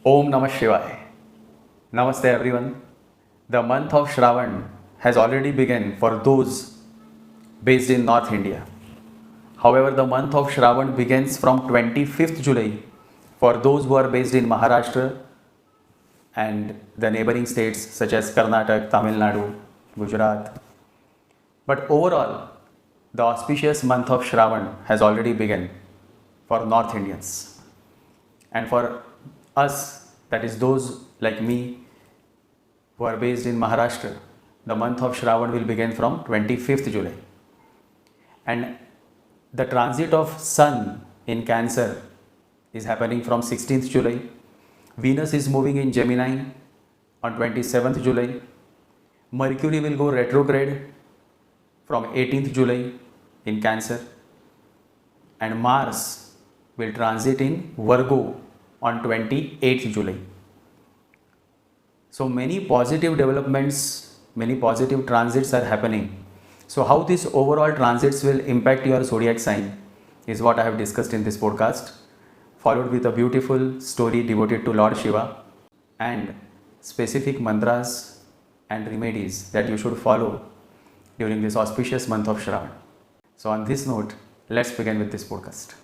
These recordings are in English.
Om Namah Shivaya. Namaste everyone. The month of Shravan has already begun for those based in North India. However, the month of Shravan begins from 25th July for those who are based in Maharashtra and the neighboring states such as Karnataka, Tamil Nadu, Gujarat. But overall, the auspicious month of Shravan has already begun for North Indians. And for us, that is those like me who are based in Maharashtra, the month of Shravan will begin from 25th July. And the transit of Sun in Cancer is happening from 16th July. Venus is moving in Gemini on 27th July. Mercury will go retrograde from 18th July in Cancer. And Mars will transit in Virgo on 28th July. So many positive developments, many positive transits are happening. So how these overall transits will impact your zodiac sign is what I have discussed in this podcast, followed with a beautiful story devoted to Lord Shiva and specific mantras and remedies that you should follow during this auspicious month of Shravan. So on this note, let's begin with this podcast.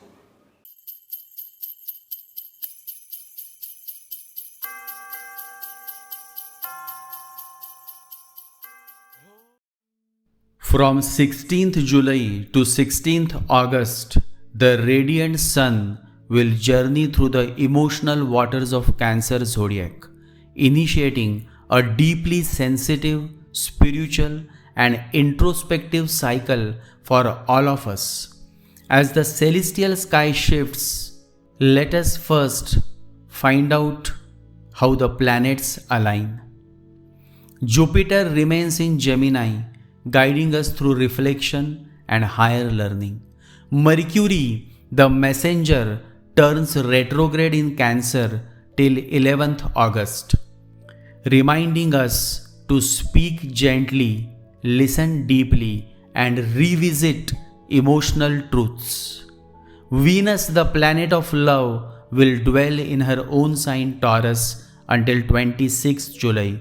From 16th July to 16th August, the radiant sun will journey through the emotional waters of Cancer zodiac, initiating a deeply sensitive, spiritual, and introspective cycle for all of us. As the celestial sky shifts, let us first find out how the planets align. Jupiter remains in Gemini, guiding us through reflection and higher learning. Mercury, the messenger, turns retrograde in Cancer till 11th August, reminding us to speak gently, listen deeply, and revisit emotional truths. Venus, the planet of love, will dwell in her own sign Taurus until 26th July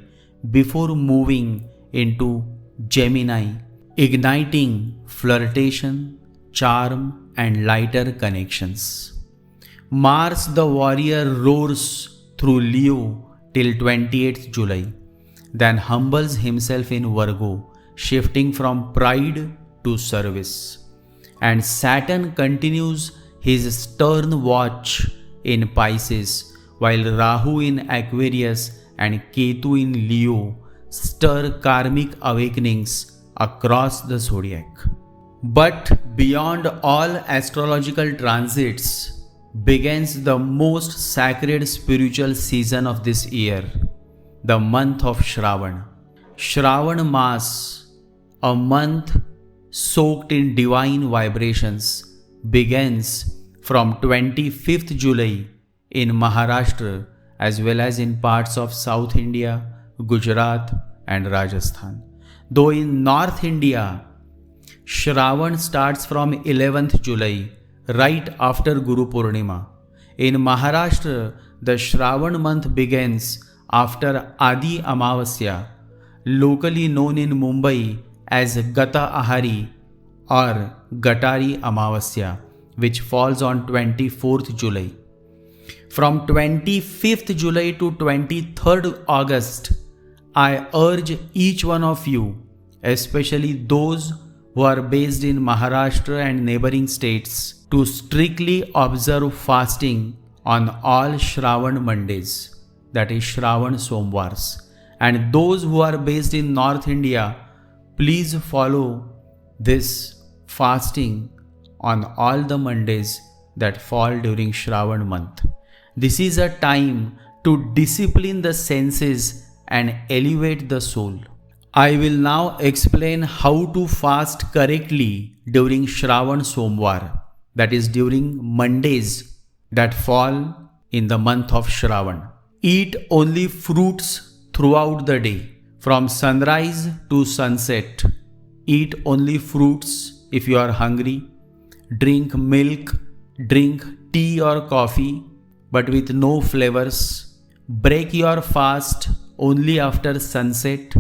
before moving into Gemini, igniting flirtation, charm, and lighter connections. Mars, the warrior, roars through Leo till 28th July, then humbles himself in Virgo, shifting from pride to service. And Saturn continues his stern watch in Pisces, while Rahu in Aquarius and Ketu in Leo stir karmic awakenings across the zodiac. But beyond all astrological transits begins the most sacred spiritual season of this year, the month of Shravan. Shravan Mass, a month soaked in divine vibrations, begins from 25th July in Maharashtra as well as in parts of South India, Gujarat and Rajasthan. Though in North India, Shravan starts from 11th July, right after Guru Purnima. In Maharashtra, the Shravan month begins after Adi Amavasya, locally known in Mumbai as Gata Ahari or Gatari Amavasya, which falls on 24th July. From 25th July to 23rd August, I urge each one of you, especially those who are based in Maharashtra and neighboring states, to strictly observe fasting on all Shravan Mondays, that is Shravan Somwars. And those who are based in North India, please follow this fasting on all the Mondays that fall during Shravan month. This is a time to discipline the senses and elevate the soul. I will now explain how to fast correctly during Shravan Somwar, that is during Mondays that fall in the month of Shravan. Eat only fruits throughout the day, from sunrise to sunset. Eat only fruits if you are hungry. Drink milk, drink tea or coffee, but with no flavors. break your fast only after sunset,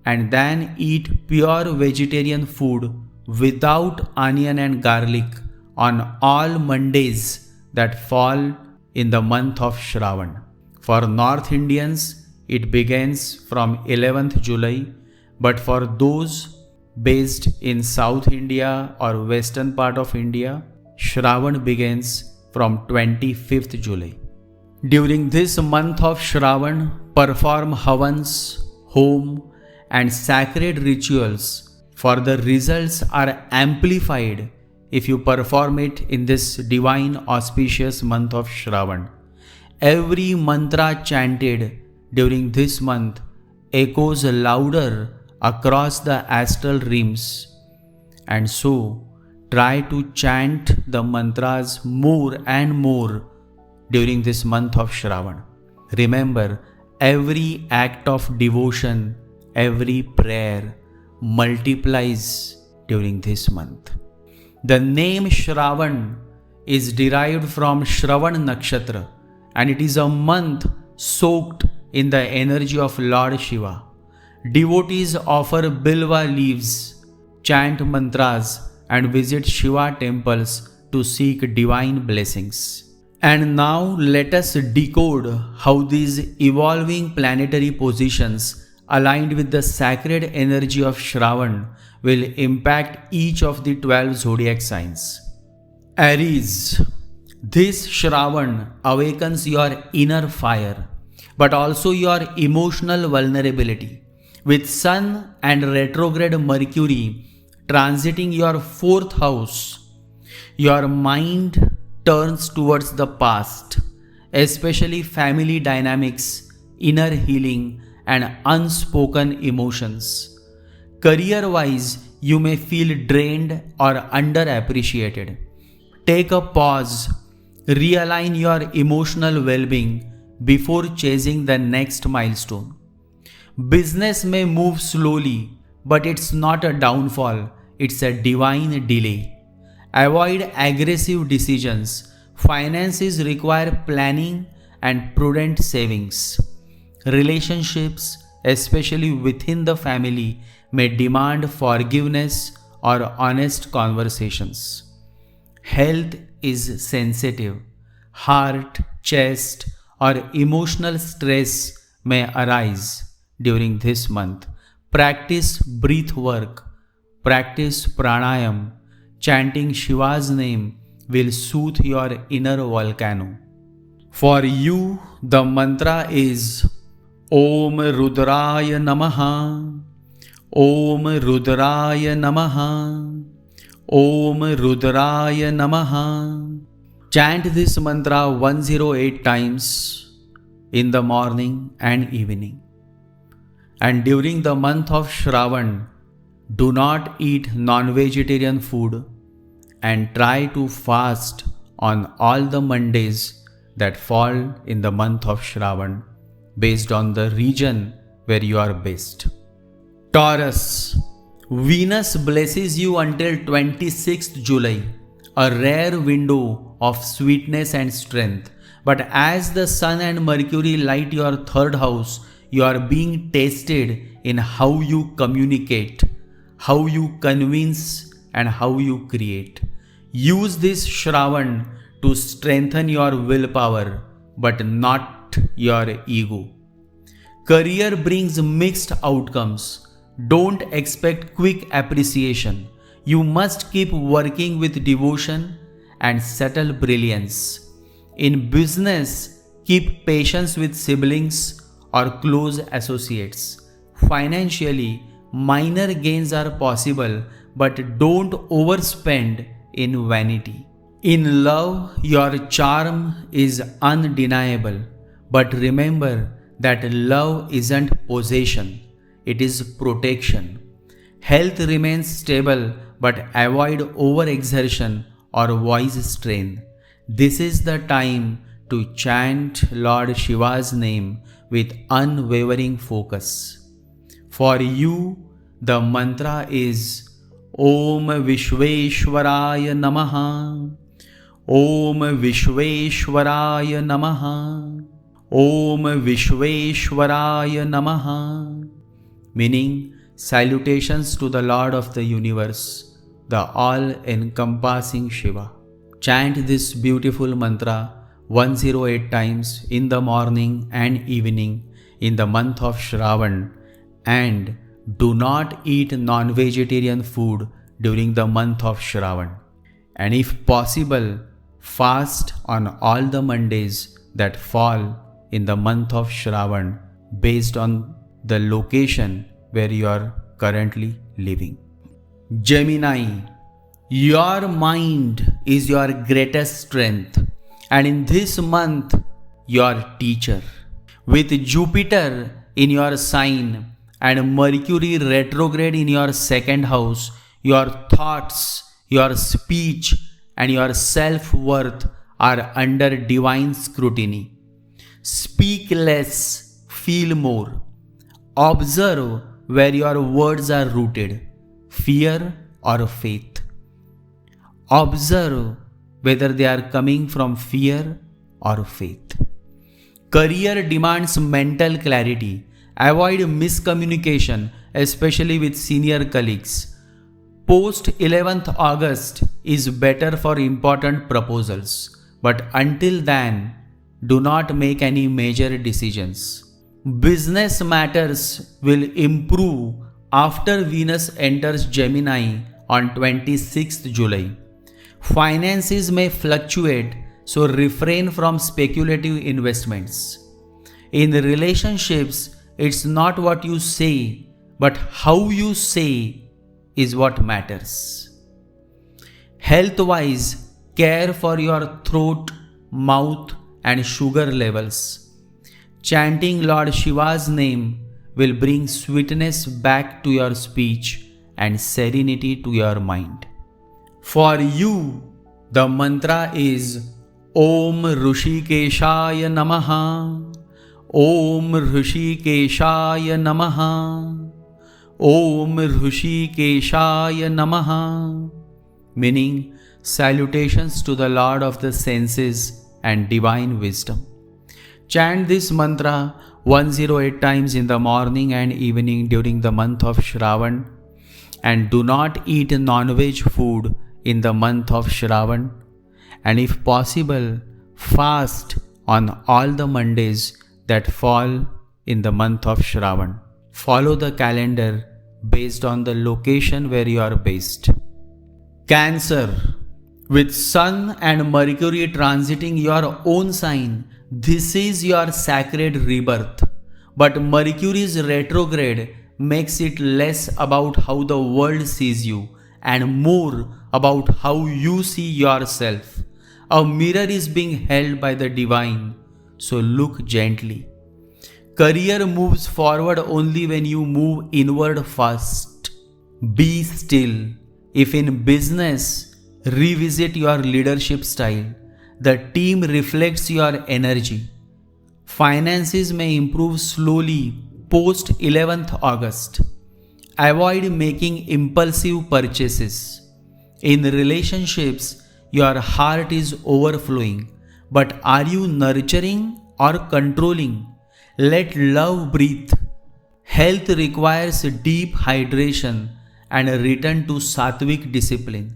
and then eat pure vegetarian food without onion and garlic on all Mondays that fall in the month of Shravan. For North Indians, it begins from 11th July, but for those based in South India or western part of India, Shravan begins from 25th July. During this month of Shravan, perform havans, home, and sacred rituals, for the results are amplified if you perform it in this divine auspicious month of Shravan. Every mantra chanted during this month echoes louder across the astral realms, and so try to chant the mantras more and more during this month of Shravan. Remember, every act of devotion, every prayer multiplies during this month. The name Shravan is derived from Shravan Nakshatra, and it is a month soaked in the energy of Lord Shiva. Devotees offer bilva leaves, chant mantras, and visit Shiva temples to seek divine blessings. And now let us decode how these evolving planetary positions aligned with the sacred energy of Shravan will impact each of the 12 zodiac signs. Aries. This Shravan awakens your inner fire, but also your emotional vulnerability. With Sun and retrograde Mercury transiting your 4th house, your mind turns towards the past, especially family dynamics, inner healing, and unspoken emotions. Career-wise, you may feel drained or underappreciated. Take a pause, realign your emotional well-being before chasing the next milestone. Business may move slowly, but it's not a downfall, it's a divine delay. Avoid aggressive decisions. Finances require planning and prudent savings. Relationships, especially within the family, may demand forgiveness or honest conversations. Health is sensitive. Heart, chest, or emotional stress may arise during this month. Practice breath work. Practice pranayam. Chanting Shiva's name will soothe your inner volcano. For you, the mantra is Om Rudraya Namaha, Om Rudraya Namaha, Om Rudraya Namaha. Chant this mantra 108 times in the morning and evening. And during the month of Shravan, do not eat non-vegetarian food and try to fast on all the Mondays that fall in the month of Shravan based on the region where you are based. Taurus. Venus blesses you until 26th July, a rare window of sweetness and strength. But as the Sun and Mercury light your 3rd house, you are being tested in how you communicate, how you convince, and how you create. Use this Shravan to strengthen your willpower, but not your ego. Career brings mixed outcomes. Don't expect quick appreciation. You must keep working with devotion and subtle brilliance. In business, keep patience with siblings or close associates. Financially, minor gains are possible, but don't overspend in vanity. In love, your charm is undeniable, but remember that love isn't possession, it is protection. Health remains stable, but avoid overexertion or voice strain. This is the time to chant Lord Shiva's name with unwavering focus. For you, the mantra is Om Vishveshwaraya Namaha, Om Vishveshwaraya Namaha, Om Vishveshwaraya Namaha, meaning salutations to the Lord of the universe, the all-encompassing Shiva. Chant this beautiful mantra 108 times in the morning and evening in the month of Shravan, and do not eat non-vegetarian food during the month of Shravan. And if possible, fast on all the Mondays that fall in the month of Shravan based on the location where you are currently living. Gemini, your mind is your greatest strength, and in this month, your teacher. With Jupiter in your sign and Mercury retrograde in your second house, your thoughts, your speech, and your self-worth are under divine scrutiny. Speak less, feel more. Observe where your words are rooted, fear or faith. Observe whether they are coming from fear or faith. Career demands mental clarity. Avoid miscommunication, especially with senior colleagues. Post 11th August is better for important proposals, but until then, do not make any major decisions. Business matters will improve after Venus enters Gemini on 26th July. Finances may fluctuate, so refrain from speculative investments. In relationships, it's not what you say, but how you say is what matters. Health-wise, care for your throat, mouth, and sugar levels. Chanting Lord Shiva's name will bring sweetness back to your speech and serenity to your mind. For you, the mantra is Om Rishikeshaya Namaha, Om Rishikeshaya Namaha, Om Rishikeshaya Namaha, meaning salutations to the Lord of the senses and divine wisdom. Chant this mantra 108 times in the morning and evening during the month of Shravan, and do not eat non-veg food in the month of Shravan, and if possible, fast on all the Mondays that fall in the month of Shravan. Follow the calendar based on the location where you are based. Cancer, with Sun and Mercury transiting your own sign, this is your sacred rebirth. But Mercury's retrograde makes it less about how the world sees you and more about how you see yourself. A mirror is being held by the divine, so look gently. Career moves forward only when you move inward first. Be still. If in business, revisit your leadership style. The team reflects your energy. Finances may improve slowly post 11th August. Avoid making impulsive purchases. In relationships, your heart is overflowing, but are you nurturing or controlling? Let love breathe. Health requires deep hydration and a return to sattvic discipline.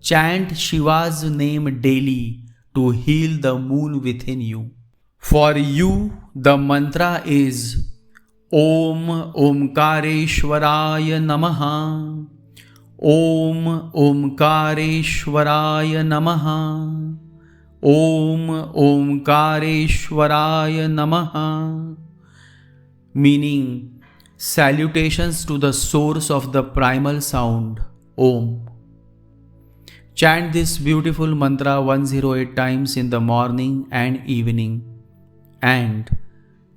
Chant Shiva's name daily to heal the moon within you. For you, the mantra is Om Omkareshwaraya Namaha, Om Omkareshwaraya Namaha, Om Omkareshwaraya Namaha, meaning salutations to the source of the primal sound, Om. Chant this beautiful mantra 108 times in the morning and evening, and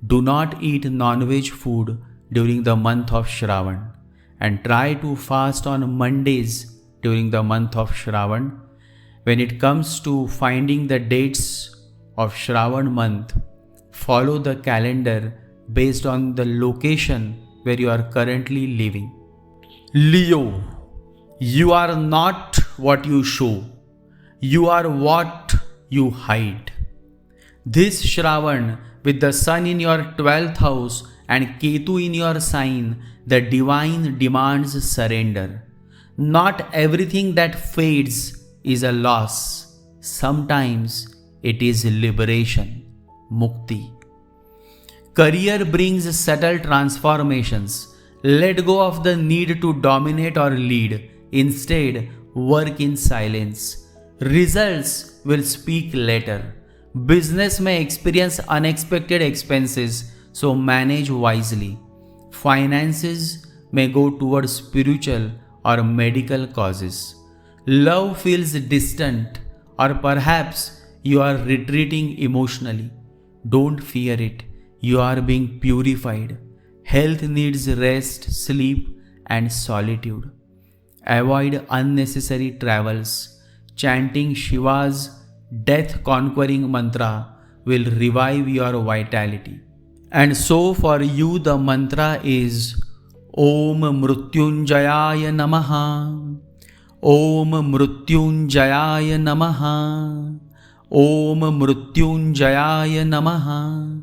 do not eat non-veg food during the month of Shravan, and try to fast on Mondays during the month of Shravan. When it comes to finding the dates of Shravan month, follow the calendar based on the location where you are currently living. Leo, you are not what you show. You are what you hide. This Shravan, with the sun in your 12th house and Ketu in your sign, the divine demands surrender. Not everything that fades is a loss. Sometimes it is liberation, mukti. Career brings subtle transformations. Let go of the need to dominate or lead. Instead, work in silence. Results will speak later. Business may experience unexpected expenses, so manage wisely. Finances may go towards spiritual or medical causes. Love feels distant, or perhaps you are retreating emotionally. Don't fear it. You are being purified. Health needs rest, sleep, and solitude. Avoid unnecessary travels. Chanting Shiva's death-conquering mantra will revive your vitality. And so for you the mantra is Om Mrutyunjayaya Namaha. Om Mrutyunjayaya Namaha. Om Mrutyunjayaya Namaha.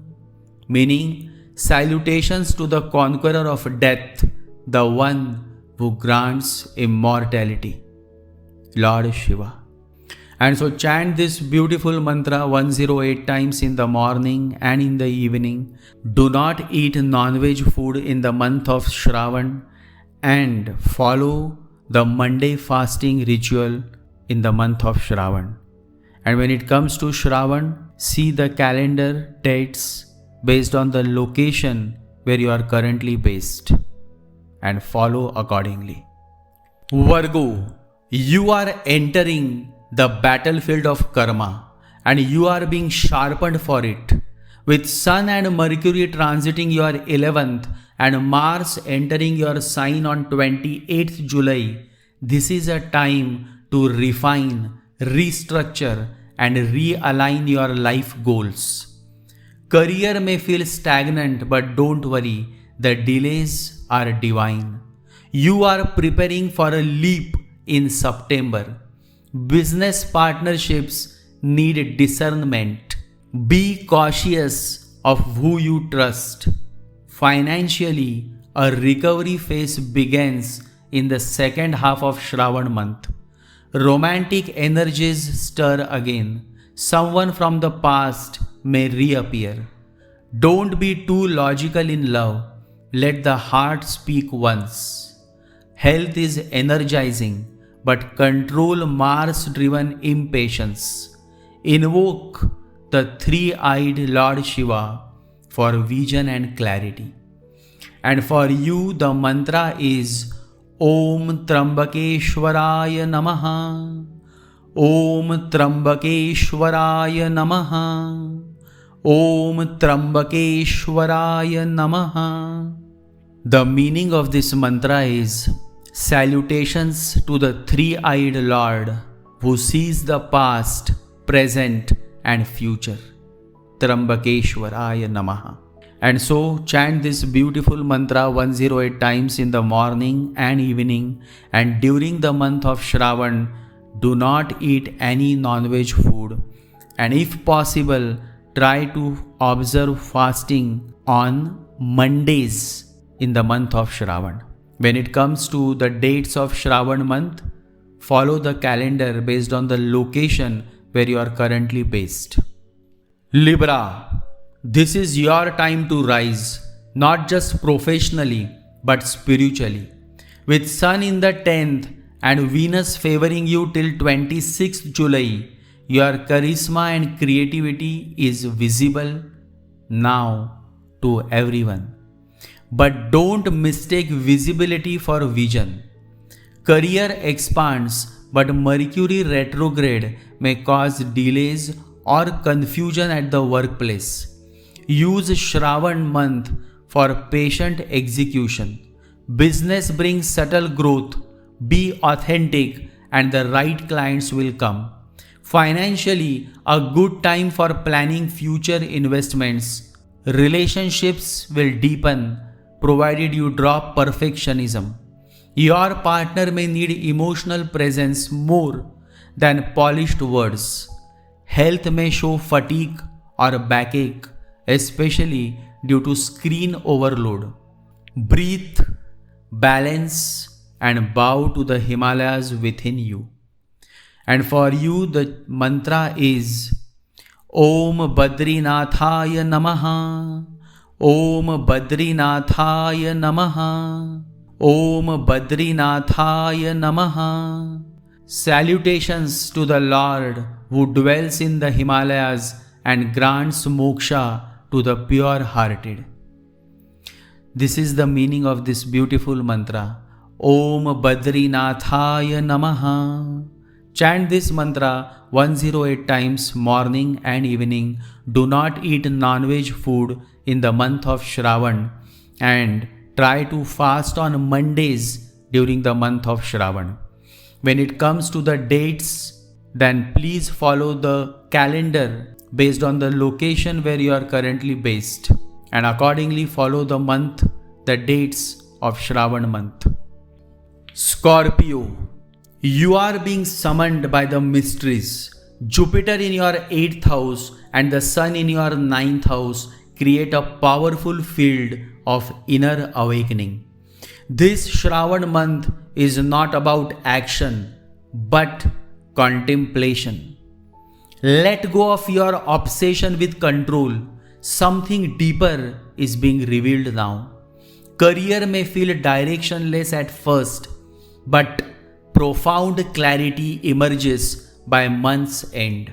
Meaning, salutations to the conqueror of death, the one who grants immortality, Lord Shiva. And so chant this beautiful mantra 108 times in the morning and in the evening. Do not eat non-veg food in the month of Shravan and follow the Monday fasting ritual in the month of Shravan. And when it comes to Shravan, see the calendar dates based on the location where you are currently based and follow accordingly. Virgo, you are entering the battlefield of karma and you are being sharpened for it. With Sun and Mercury transiting your 11th and Mars entering your sign on 28th July, this is a time to refine, restructure and realign your life goals. Career may feel stagnant, but don't worry, the delays are divine. You are preparing for a leap in September. Business partnerships need discernment. Be cautious of who you trust. Financially, a recovery phase begins in the second half of Shravan month. Romantic energies stir again. Someone from the past may reappear. Don't be too logical in love. Let the heart speak once. Health is energizing, but control Mars-driven impatience. Invoke the three-eyed Lord Shiva for vision and clarity. And for you, the mantra is Om Trambakeshwaraya Namaha. Om Trambakeshwaraya Namaha. Om Trambakeshwaraya Namaha. The meaning of this mantra is salutations to the three-eyed Lord who sees the past, present and future. Trambakeshwaraya Namaha. And so chant this beautiful mantra 108 times in the morning and evening, and during the month of Shravan, do not eat any non-veg food, and if possible, try to observe fasting on Mondays in the month of Shravan. When it comes to the dates of Shravan month, follow the calendar based on the location where you are currently based. Libra, this is your time to rise, not just professionally, but spiritually. With Sun in the 10th and Venus favoring you till 26th July, your charisma and creativity is visible now to everyone. But don't mistake visibility for vision. Career expands, but Mercury retrograde may cause delays or confusion at the workplace. Use Shravan month for patient execution. Business brings subtle growth. Be authentic and the right clients will come. Financially, a good time for planning future investments. Relationships will deepen provided you drop perfectionism. Your partner may need emotional presence more than polished words. Health may show fatigue or backache, especially due to screen overload. Breathe, balance, and bow to the Himalayas within you. And for you, the mantra is Om Badrinathaya Namaha. Om Badrinathaya Namaha. Om Badrinathaya Namaha. Salutations to the Lord who dwells in the Himalayas and grants moksha to the pure-hearted. This is the meaning of this beautiful mantra. Om Badrinathaya Namaha. Chant this mantra 108 times morning and evening. Do not eat non-veg food in the month of Shravan and try to fast on Mondays during the month of Shravan. When it comes to the dates, then please follow the calendar based on the location where you are currently based and accordingly follow the month, the dates of Shravan month. Scorpio, you are being summoned by the mysteries. Jupiter in your 8th house and the Sun in your 9th house create a powerful field of inner awakening. This Shravan month is not about action but contemplation. Let go of your obsession with control. Something deeper is being revealed now. Career may feel directionless at first, but profound clarity emerges by month's end.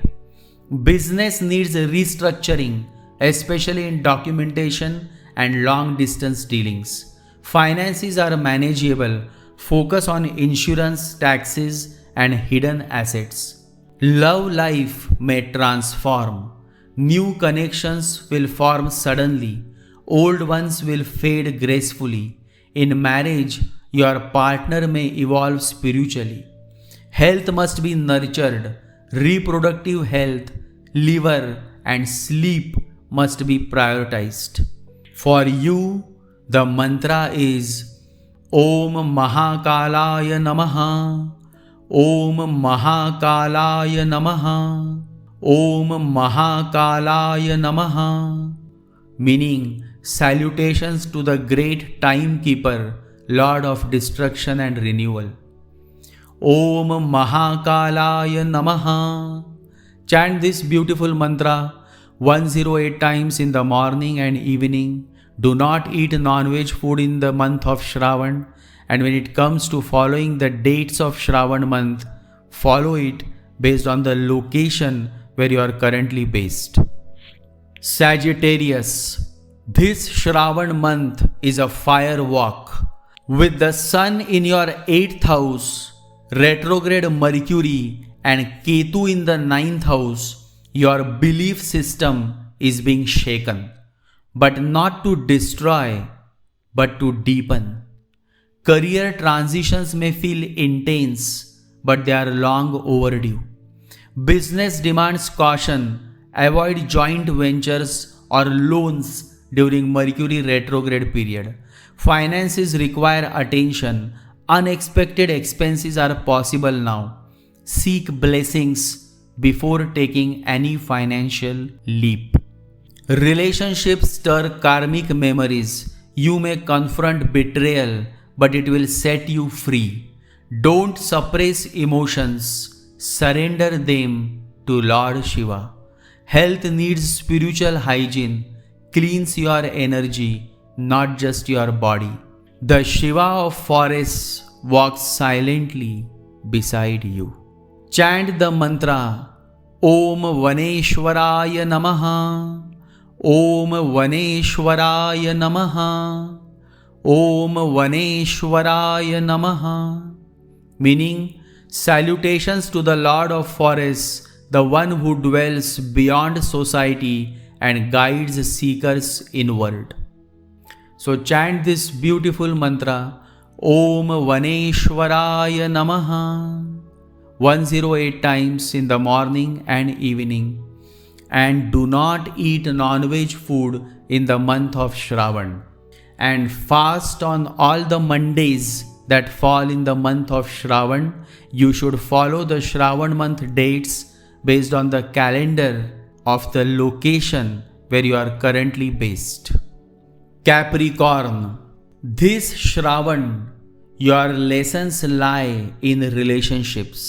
Business needs restructuring, especially in documentation and long distance dealings. Finances are manageable. Focus on insurance, taxes, and hidden assets. Love life may transform. New connections will form suddenly. Old ones will fade gracefully. In marriage, your partner may evolve spiritually. Health must be nurtured. Reproductive health, liver, and sleep must be prioritized. For you, the mantra is Om Mahakalaya Namaha. Om Mahakalaya Namaha. Om Mahakalaya Namaha. Meaning, salutations to the great timekeeper, Lord of destruction and renewal. Om Mahakalaya Namaha. Chant this beautiful mantra 108 times in the morning and evening. Do not eat non-veg food in the month of Shravan. And when it comes to following the dates of Shravan month, follow it based on the location where you are currently based. Sagittarius, this Shravan month is a fire walk. With the Sun in your 8th house, retrograde Mercury and Ketu in the 9th house, your belief system is being shaken. But not to destroy, but to deepen. Career transitions may feel intense, but they are long overdue. Business demands caution. Avoid joint ventures or loans during Mercury retrograde period. Finances require attention. Unexpected expenses are possible now. Seek blessings before taking any financial leap. Relationships stir karmic memories. You may confront betrayal, but it will set you free. Don't suppress emotions. Surrender them to Lord Shiva. Health needs spiritual hygiene. Cleanse your energy, not just your body. The Shiva of forests walks silently beside you. Chant the mantra Om Vaneshwaraya Namaha. Om Vaneshwaraya Namaha. Om Vaneshwaraya Namaha. Meaning, salutations to the Lord of forests, the one who dwells beyond society and guides seekers inward. So chant this beautiful mantra Om Vaneshwaraya Namaha 108 times in the morning and evening, and do not eat non-veg food in the month of Shravan, and fast on all the Mondays that fall in the month of Shravan. You should follow the Shravan month dates based on the calendar of the location where you are currently based. Capricorn, this Shravan, your lessons lie in relationships,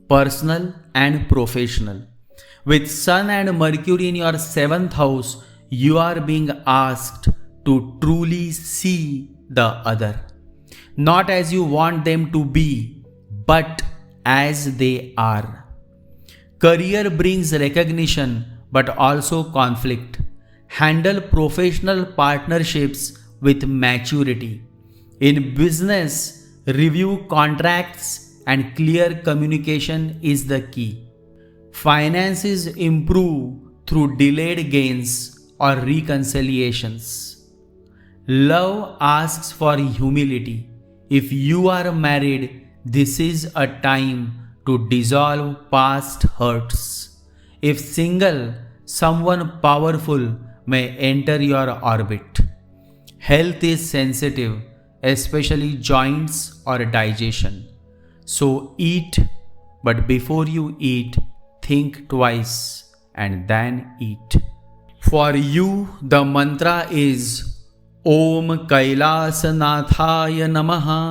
personal and professional. With Sun and Mercury in your 7th house, you are being asked to truly see the other, not as you want them to be, but as they are. Career brings recognition but also conflict. Handle professional partnerships with maturity. In business, review contracts and clear communication is the key. Finances improve through delayed gains or reconciliations. Love asks for humility. If you are married, this is a time to dissolve past hurts. If single, someone powerful may enter your orbit. Health is sensitive, especially joints or digestion. So eat, but before you eat, think twice and then eat. For you, the mantra is Om Kailasanathaya Namaha.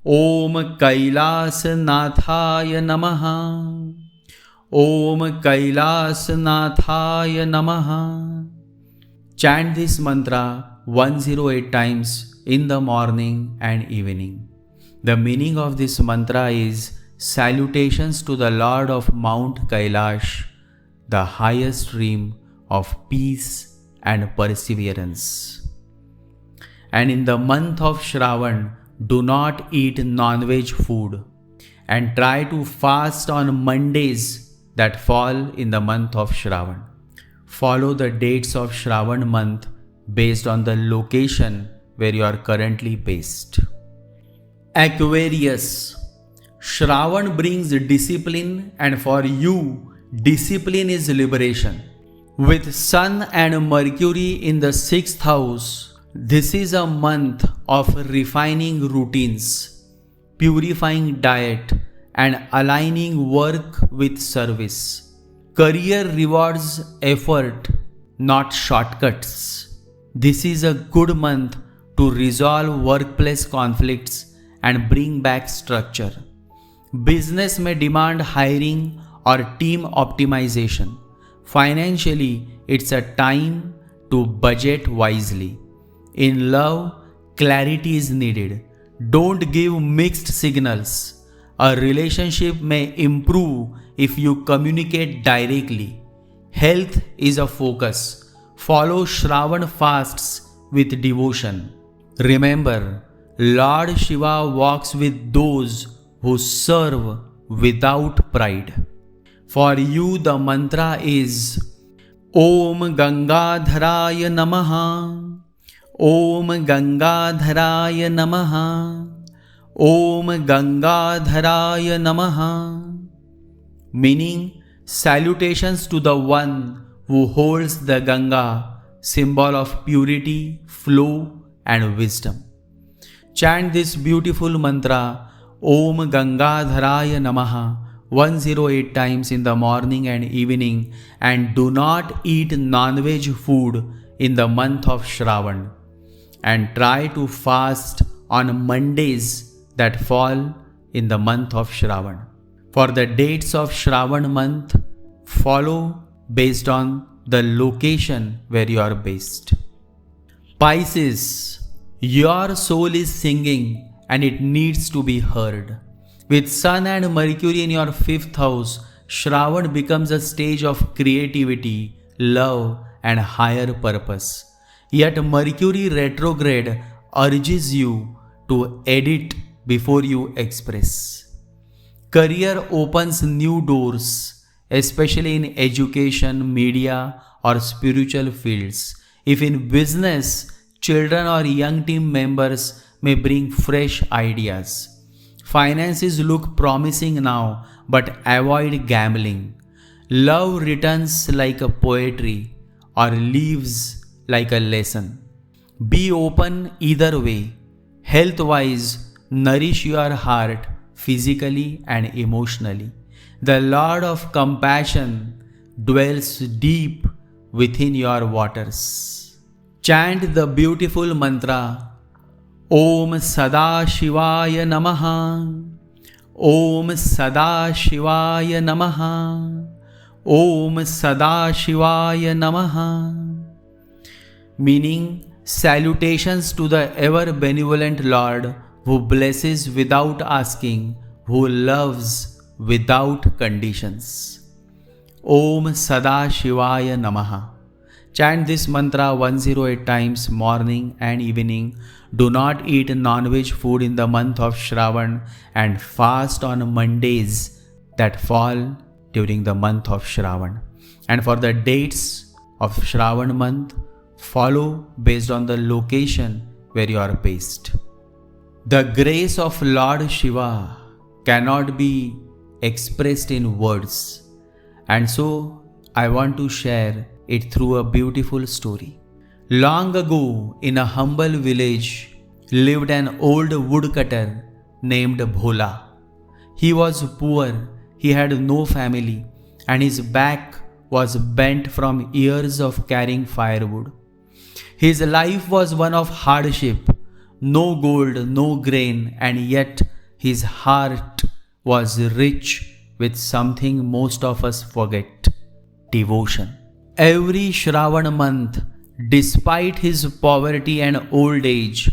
Om Kailasanathaya Namaha. Om Kailasanathaya Namaha. Chant this mantra 108 times in the morning and evening. The meaning of this mantra is salutations to the Lord of Mount Kailash, the highest realm of peace and perseverance. And in the month of Shravan, do not eat non-veg food and try to fast on Mondays that fall in the month of Shravan. Follow the dates of Shravan month based on the location where you are currently based. Aquarius, Shravan brings discipline, and for you, discipline is liberation. With Sun and Mercury in the 6th house, this is a month of refining routines, purifying diet, and aligning work with service. Career rewards effort, not shortcuts. This is a good month to resolve workplace conflicts and bring back structure. Business may demand hiring or team optimization. Financially, it's a time to budget wisely. In love, clarity is needed. Don't give mixed signals. A relationship may improve if you communicate directly. Health is a focus. Follow Shravan fasts with devotion. Remember, Lord Shiva walks with those who serve without pride. For you, the mantra is Om Gangadharaya Namaha. Om Gangadharaya Namaha. Om Gangadharaya Namaha. Meaning, salutations to the one who holds the Ganga, symbol of purity, flow and wisdom. Chant this beautiful mantra Om Gangadharaya Namaha 108 times in the morning and evening, and do not eat non-veg food in the month of Shravan, and try to fast on Mondays that fall in the month of Shravan. For the dates of Shravan month, follow based on the location where you are based. Pisces, your soul is singing and it needs to be heard. With Sun and Mercury in your 5th house, Shravan becomes a stage of creativity, love and higher purpose. Yet Mercury retrograde urges you to edit before you express. Career opens new doors, especially in education, media or spiritual fields. If in business, children or young team members may bring fresh ideas. Finances look promising now, but avoid gambling. Love returns like a poetry or leaves like a lesson. Be open either way. Health-wise, nourish your heart physically and emotionally. The Lord of Compassion, dwells deep within your waters. Chant the beautiful mantra Om Sada Shivaya Namaha. Om Sada Shivaya Namaha. Om Sada Shivaya Namaha. Meaning, salutations to the ever benevolent Lord who blesses without asking, who loves without conditions. Om Sada Shivaya Namaha. Chant this mantra 108 times morning and evening. Do not eat non-veg food in the month of Shravan and fast on Mondays that fall during the month of Shravan. And for the dates of Shravan month, follow based on the location where you are based. The grace of Lord Shiva cannot be expressed in words, and so I want to share it through a beautiful story. Long ago, in a humble village, lived an old woodcutter named Bhola. He was poor, he had no family, and his back was bent from years of carrying firewood. His life was one of hardship, no gold, no grain, and yet his heart was rich with something most of us forget: devotion. Every Shravan month, despite his poverty and old age,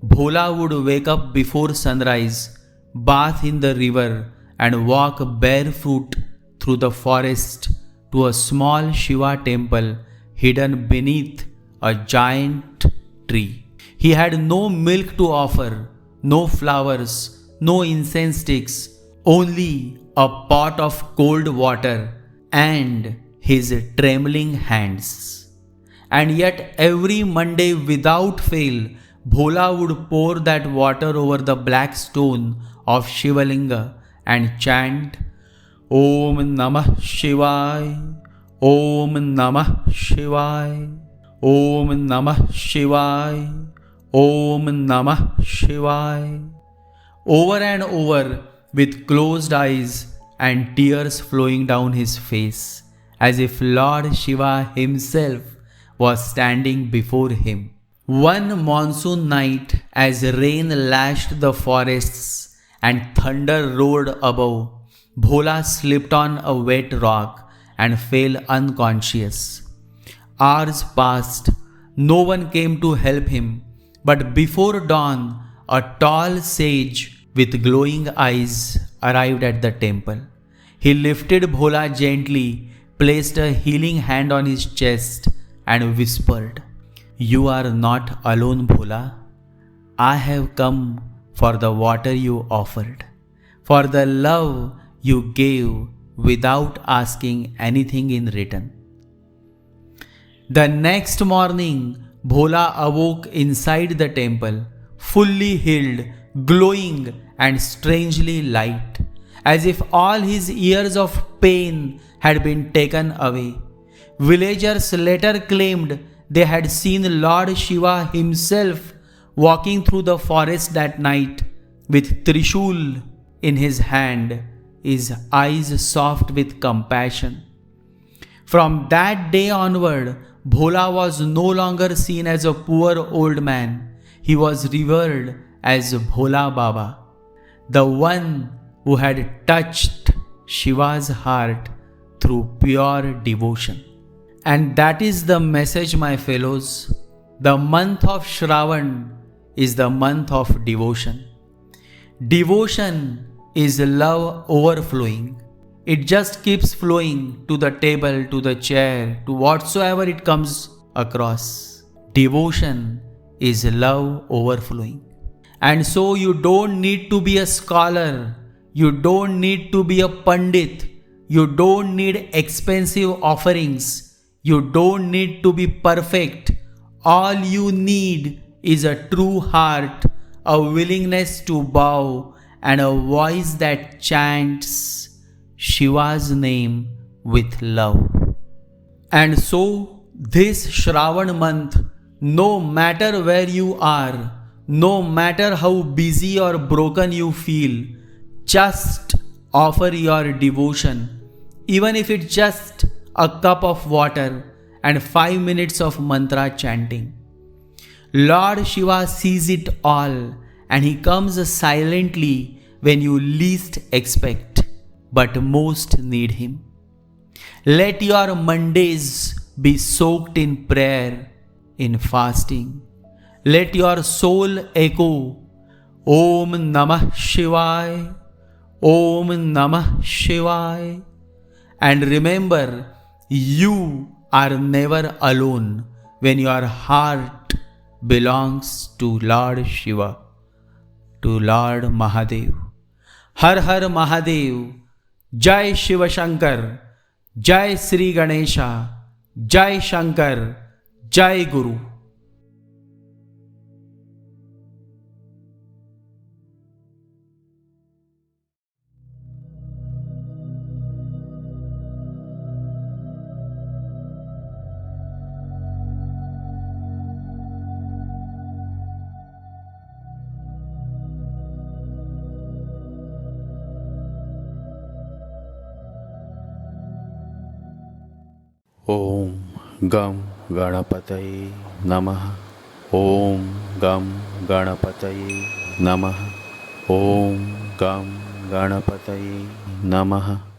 Bhola would wake up before sunrise, bath in the river, and walk barefoot through the forest to a small Shiva temple hidden beneath a giant tree. He had no milk to offer, no flowers, no incense sticks, only a pot of cold water and his trembling hands. And yet every Monday without fail, Bhola would pour that water over the black stone of Shivalinga and chant Om Namah Shivaya, Om Namah Shivaya, Om Namah Shivaya, Om Namah Shivaya, over and over with closed eyes and tears flowing down his face, as if Lord Shiva himself was standing before him. One monsoon night, as rain lashed the forests and thunder roared above, Bhola slipped on a wet rock and fell unconscious. Hours passed, no one came to help him, but before dawn, a tall sage with glowing eyes arrived at the temple. He lifted Bhola gently, placed a healing hand on his chest, and whispered, "You are not alone, Bhola. I have come for the water you offered, for the love you gave without asking anything in return." The next morning, Bhola awoke inside the temple, fully healed, glowing and strangely light, as if all his years of pain had been taken away. Villagers later claimed they had seen Lord Shiva himself walking through the forest that night with Trishul in his hand, his eyes soft with compassion. From that day onward, Bhola was no longer seen as a poor old man. He was revered as Bhola Baba, the one who had touched Shiva's heart through pure devotion. And that is the message, my fellows. The month of Shravan is the month of devotion. Devotion is love overflowing. It just keeps flowing to the table, to the chair, to whatsoever it comes across. Devotion is love overflowing. And so you don't need to be a scholar. You don't need to be a pandit. You don't need expensive offerings. You don't need to be perfect. All you need is a true heart, a willingness to bow, and a voice that chants Shiva's name with love. And so, this Shravan month, no matter where you are, no matter how busy or broken you feel, just offer your devotion, even if it's just a cup of water, and 5 minutes of mantra chanting. Lord Shiva sees it all and he comes silently when you least expect but most need him. Let your Mondays be soaked in prayer, in fasting. Let your soul echo Om Namah Shivaya, Om Namah Shivaya. And remember, you are never alone when your heart belongs to Lord Shiva, to Lord Mahadev. Har Har Mahadev, Jai Shiva Shankar, Jai Sri Ganesha, Jai Shankar, Jai Guru. ॐ गं गणपतये नमः। ॐ गं गणपतये नमः। ॐ गं गणपतये नमः।